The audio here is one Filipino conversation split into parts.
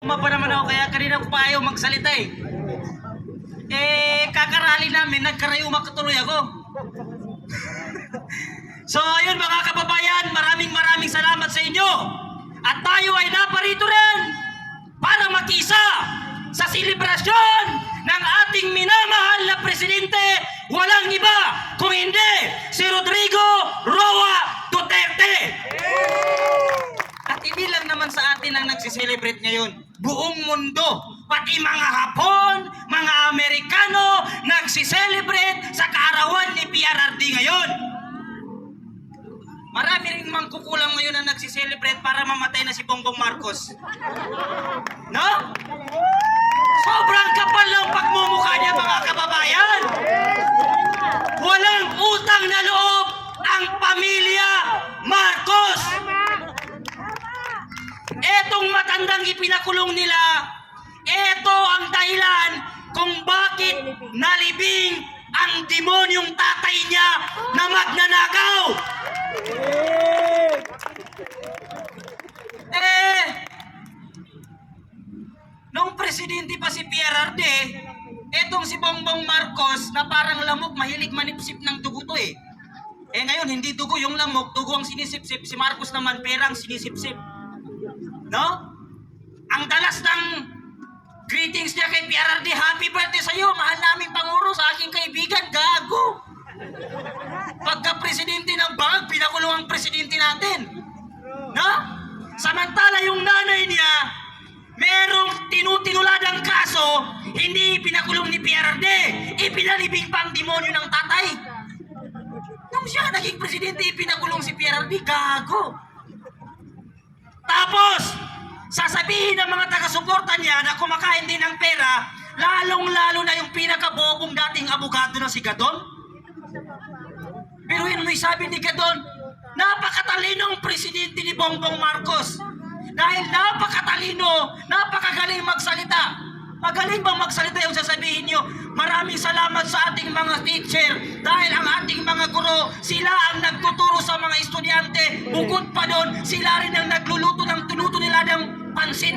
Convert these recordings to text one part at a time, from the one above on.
Pa naman ako, kaya kanina ko pa ayaw magsalita eh. Kakarali namin, nagkarayuma katuloy ako. So ayun mga kababayan, maraming salamat sa inyo. At tayo ay naparito rin para makisa sa selebrasyon ng ating minamahal na presidente. Walang iba kung hindi si Rodrigo Roa Duterte. At hindi lang naman sa atin ang nagsiselebrate ngayon. Buong mundo, pati mga Hapon, mga Amerikano, nagsiselebrate sa kaarawan ni PRRD ngayon. Marami rin mangkukulang ngayon na nagsiselebrate para mamatay na si Bongbong Marcos. No? Sobrang kapal ng pagmumukha niya mga kababayan. Walang utang na loob ang pamilya Marcos. Etong matandang ipinakulong nila, eto ang dahilan kung bakit nalibing ang demonyong tatay niya na magnanakaw. Nung presidente pa si PRRD, etong si Bongbong Marcos na parang lamok, mahilig manipsip ng dugo to eh. Ngayon, hindi dugo yung lamok, dugo ang sinisipsip. Si Marcos naman, perang sinisipsip. No? Ang dalas ng greetings niya kay PRRD, happy birthday sa iyo, mahal naming Pangulo, sa aking kaibigan, gago. Pagka-presidente ng bangag, pinakulong ang presidente natin. No? Samantala yung nanay niya, merong tinuladang kaso, hindi pinakulong ni PRRD, ipinalibing pang demonyo ng tatay. Nung siya naging presidente, ipinakulong si PRRD, gago. Tapos, sasabihin ng mga taga-suporta niya na kumakain din ng pera, lalong-lalo na yung pinakabobong dating abogado na si Gadon. Pero yun may sabi ni Gadon, napakatalino ang presidente ni Bongbong Marcos. Dahil napakatalino, napakagaling magsalita. Magaling bang magsalita yung sasabihin nyo? Maraming salamat sa ating mga teacher dahil ang ating mga guro, sila ang nagtuturo sa mga estudyante. Bukod pa doon, sila rin ang nagluluto ng tuluto nila ng pansit.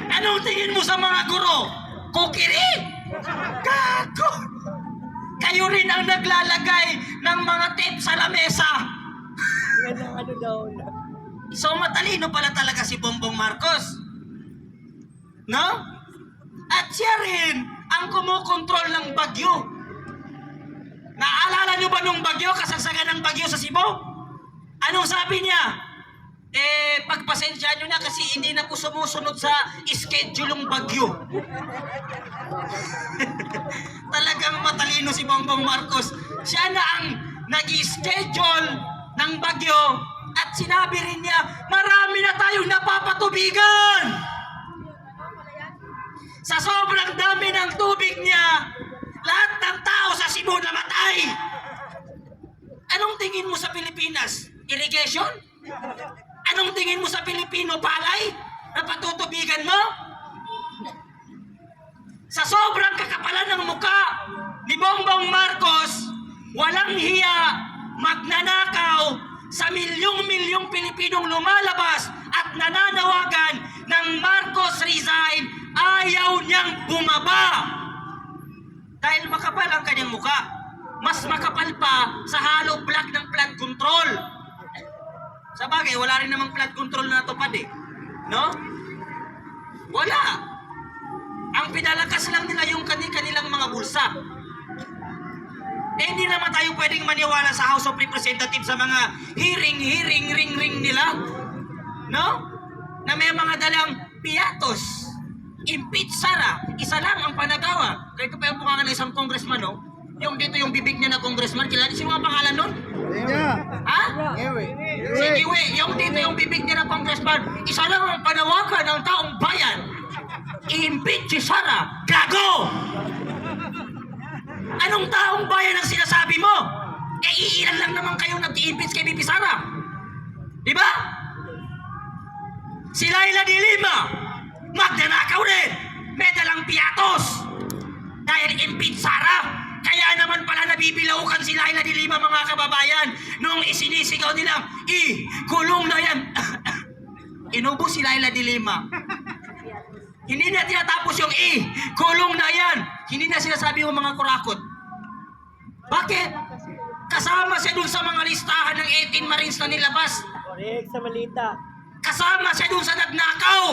Anong tingin mo sa mga guro? Kukiri? Gago! Kayo rin ang naglalagay ng mga tip sa lamesa. So matalino pala talaga si Bongbong Marcos. No? At siya rin ang kumukontrol ng bagyo. Naalala nyo ba nung bagyo, kasagsagan ng bagyo sa Cebu? Anong sabi niya? Pagpasensya nyo na kasi hindi na po sumusunod sa schedule ng bagyo. Talagang matalino si Bongbong Marcos. Siya na ang nag-schedule ng bagyo at sinabi rin niya, marami na tayong napapatubigan. Sa sobrang dami ng tubig niya, lahat ng tao sa Cebu namatay. Anong tingin mo sa Pilipinas? Irrigation? Anong tingin mo sa Pilipino? Palay? Na patutubigan mo? Sa sobrang kakapalan ng muka ni Bongbong Marcos, walang hiya, magnanakaw sa milyong-milyong Pilipinong lumalabas at nananawagan ng Marcos resign, ayaw niyang bumaba. Dahil makapal ang kanyang muka. Mas makapal pa sa hollow block ng flood control. Sa bagay, wala rin namang flood control na natupad eh. No? Wala. Ang pinalakas lang nila yung kanilang mga bulsa. Hindi naman tayo pwedeng maniwala sa House of Representatives sa mga ring nila. No? Na may mga dalang piatos. Impeach Sara. Isa lang ang panagawa. Kaya ito pa yung pungangan ng isang congressman, no? Yung dito yung bibig niya na congressman. Kilala si mga pangalan nun? Ha? Si Giwe. Yung dito yung bibig niya na congressman. Isa lang ang panawagan ng taong bayan. I-impeach si Sara. Gago! Anong taong bayan ang sinasabi mo? Iilan lang naman kayong nag-i-impeach kay Bibi Sara. Diba? Si Laila de Lima, magnanakaw rin. May dalang piatos. Dahil impeach Sara. Kaya naman pala nabibilaukan si Laila de Lima mga kababayan nung isinisigaw nilang, kulong na yan. Inubos si Laila de Lima. Hindi na tinatapos yung E. Kulong na yan. Hindi na sinasabi yung mga kurakot. Bakit? Kasama siya dun sa mga listahan ng 18 Marines na nilabas. Correct, sa malita. Kasama siya dun sa nagnakaw.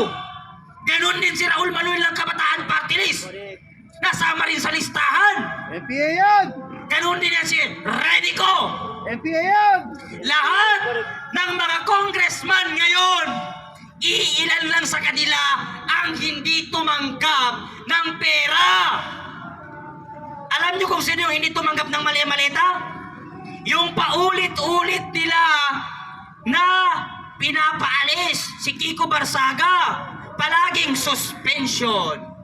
Ganon din si Raul Manuel ng Kabataan Party List. Correct. Nasama rin sa listahan. NPA yan! Ganon din yan si Redico. NPA yan! Lahat ng mga congressman ngayon, iilan lang sa kanila ang hindi tumanggap ng pera. Alam niyo kung sino yung hindi tumanggap ng maleta? Yung paulit-ulit nila na pinapaalis si Kiko Barsaga. Palaging suspension.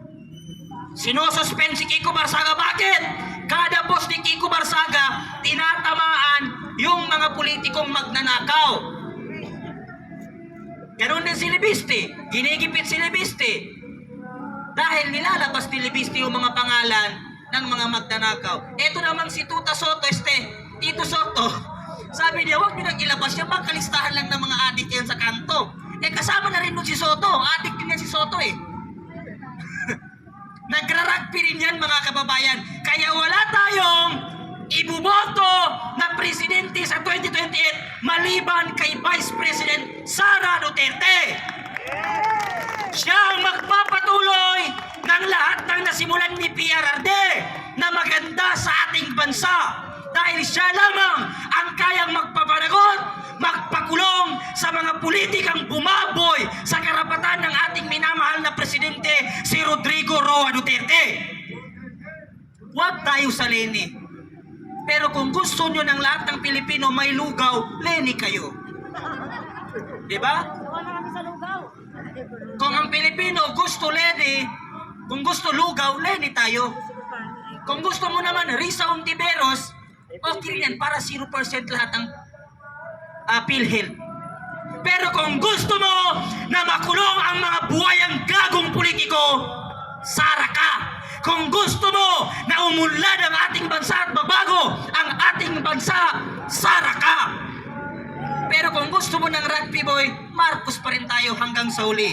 Sino-suspend si Kiko Barsaga? Bakit? Kada post ni Kiko Barsaga, tinatamaan yung mga politikong magnanakaw. Ganon din si Libiste. Ginigipit si Libiste. Dahil nilalabas ni Libiste yung mga pangalan ng mga magnanakaw. Ito naman si Tuta Soto, Tito Soto. Sabi niya, huwag niyo nang ilabas yan. Magkalistahan lang ng mga adik yan sa kanto. Kasama na rin nun si Soto. Adik din yan si Soto Nagrarugby rin yan mga kababayan. Kaya wala tayong ibuboto na presidente sa 2028 maliban kay Vice President Sara Duterte. Siya ang magpapatuloy ng lahat ng nasimulan ni PRRD na maganda sa ating bansa. Dahil siya lamang ang kayang magpapanagot, magpakulong sa mga politikang bumaboy sa karapatan ng ating minamahal na presidente, si Rodrigo Roa Duterte. Huwag tayo sa Leni. Pero kung gusto nyo ng lahat ng Pilipino may lugaw, Leni kayo. Diba? Kung ang Pilipino gusto Leni, kung gusto lugaw, Leni tayo. Kung gusto mo naman Risa Ontiveros, okay yan, para 0% lahat ng PhilHealth. Pero kung gusto mo na makulong ang mga buhayang gagong politiko, Sara ka. Kung gusto mo na umunlad ang ating bansa at mabago ang ating bansa, Sara ka. Pero kung gusto mo ng rugby boy, Marcos pa rin tayo hanggang sa huli.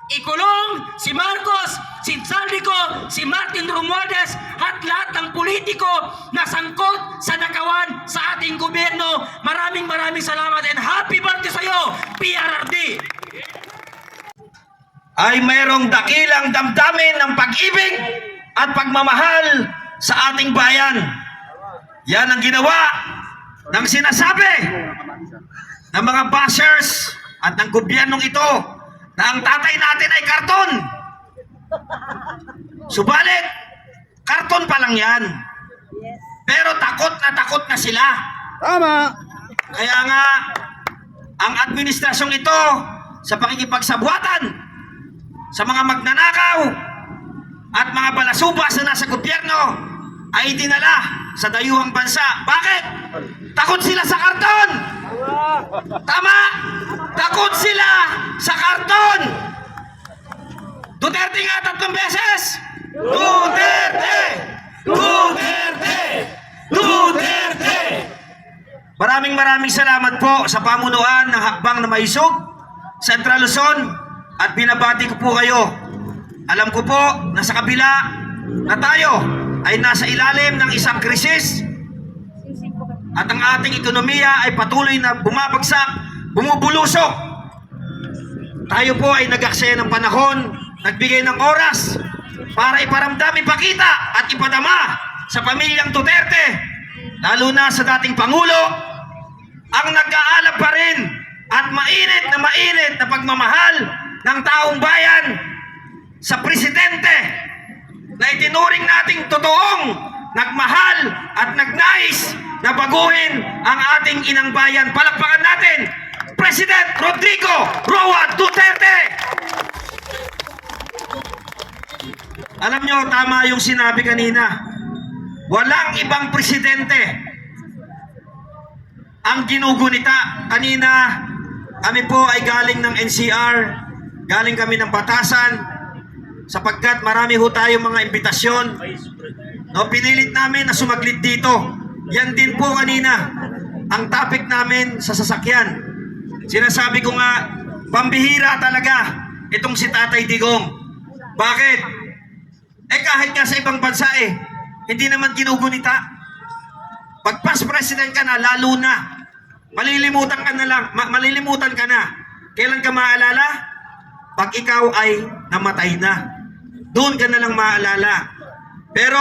Ikulong si Marcos, si Saldico, si Martin Romualdez at lahat ng politiko na sangkot sa nakawan sa ating gobyerno. Maraming salamat and happy birthday sa iyo, PRRD! Ay mayroong dakilang damdamin ng pag-ibig at pagmamahal sa ating bayan. Yan ang ginawa ng sinasabi ng mga bashers at ng gobyernong ito na ang tatay natin ay karton. Subalit, karton pa lang yan. Pero takot na sila. Tama! Kaya nga, ang administrasyong ito sa pakikipagsabuatan sa mga magnanakaw at mga balasubas na nasa gobyerno ay dinala sa dayuhang bansa. Bakit? Takot sila sa karton! Tama! Takot sila sa karton! Duterte nga 3 beses! Duterte! Duterte! Duterte! Maraming salamat po sa pamunuan ng Hakbang na Maisog, Central Luzon, at binabati ko po kayo. Alam ko po na sa kabila na tayo ay nasa ilalim ng isang krisis at ang ating ekonomiya ay patuloy na bumabagsak, bumubulusok. Tayo po ay nag-aksaya ng panahon, nagbigay ng oras para iparamdam, ipakita at ipadama sa pamilyang Duterte, lalo na sa dating Pangulo, ang nag-aalab pa rin at mainit na pagmamahal ng taong bayan sa presidente na itinuring nating totoong nagmahal at nagnais na baguhin ang ating inang bayan. Palakpakan natin, President Rodrigo Roa Duterte! Alam nyo, tama yung sinabi kanina. Walang ibang presidente ang ginugunita. Kanina, kami po ay galing ng NCR, galing kami ng Batasan, sapagkat marami ho tayong mga imbitasyon. No, pinilit namin na sumaglit dito. Yan din po kanina ang topic namin sa sasakyan. Sinasabi ko nga, Pambihira talaga itong si Tatay Digong. Bakit? Kahit nga sa ibang bansa hindi naman ginugunita. Pag past president ka na, lalo na. Malilimutan ka na lang. Malilimutan ka na. Kailan ka maalala? Pag ikaw ay namatay na. Doon ka na lang maalala. Pero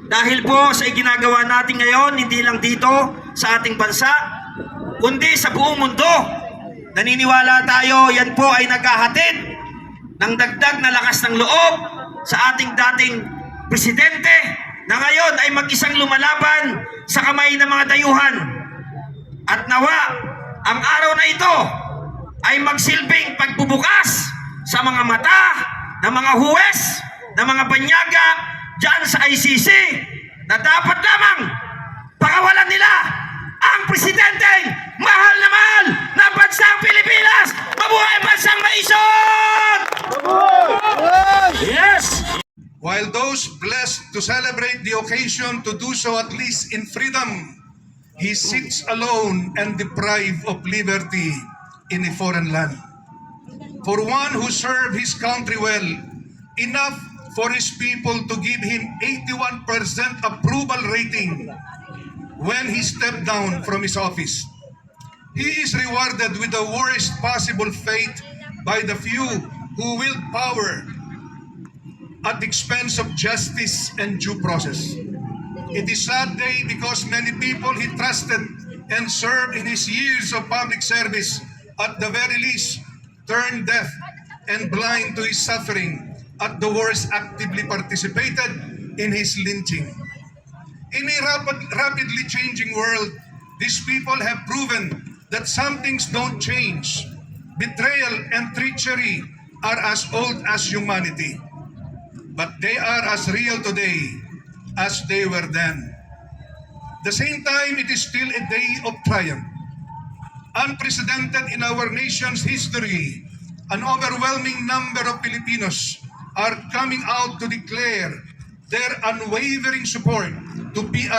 dahil po sa ginagawa natin ngayon, hindi lang dito sa ating bansa, kundi sa buong mundo, naniniwala tayo yan po ay naghahatid ng dagdag na lakas ng loob sa ating dating presidente na ngayon ay mag-isang lumalaban sa kamay ng mga dayuhan. At nawa, ang araw na ito ay magsilbing pagbubukas sa mga mata ng mga huwes, ng mga banyaga dyan sa ICC na dapat lamang pakawalan nila ang presidenteng mahal na bansang Pilipinas! Mabuhay ang bansang maisog! Yes! While those blessed to celebrate the occasion to do so at least in freedom, he sits alone and deprived of liberty in a foreign land. For one who served his country well, enough for his people to give him 81% approval rating when he stepped down from his office. He is rewarded with the worst possible fate by the few who wield power at the expense of justice and due process. It is a sad day because many people he trusted and served in his years of public service at the very least turned deaf and blind to his suffering, at the worst actively participated in his lynching. In a rapidly changing world, these people have proven that some things don't change. Betrayal and treachery are as old as humanity, but they are as real today as they were then. At the same time, it is still a day of triumph. Unprecedented in our nation's history, an overwhelming number of Filipinos are coming out to declare their unwavering support to PRRD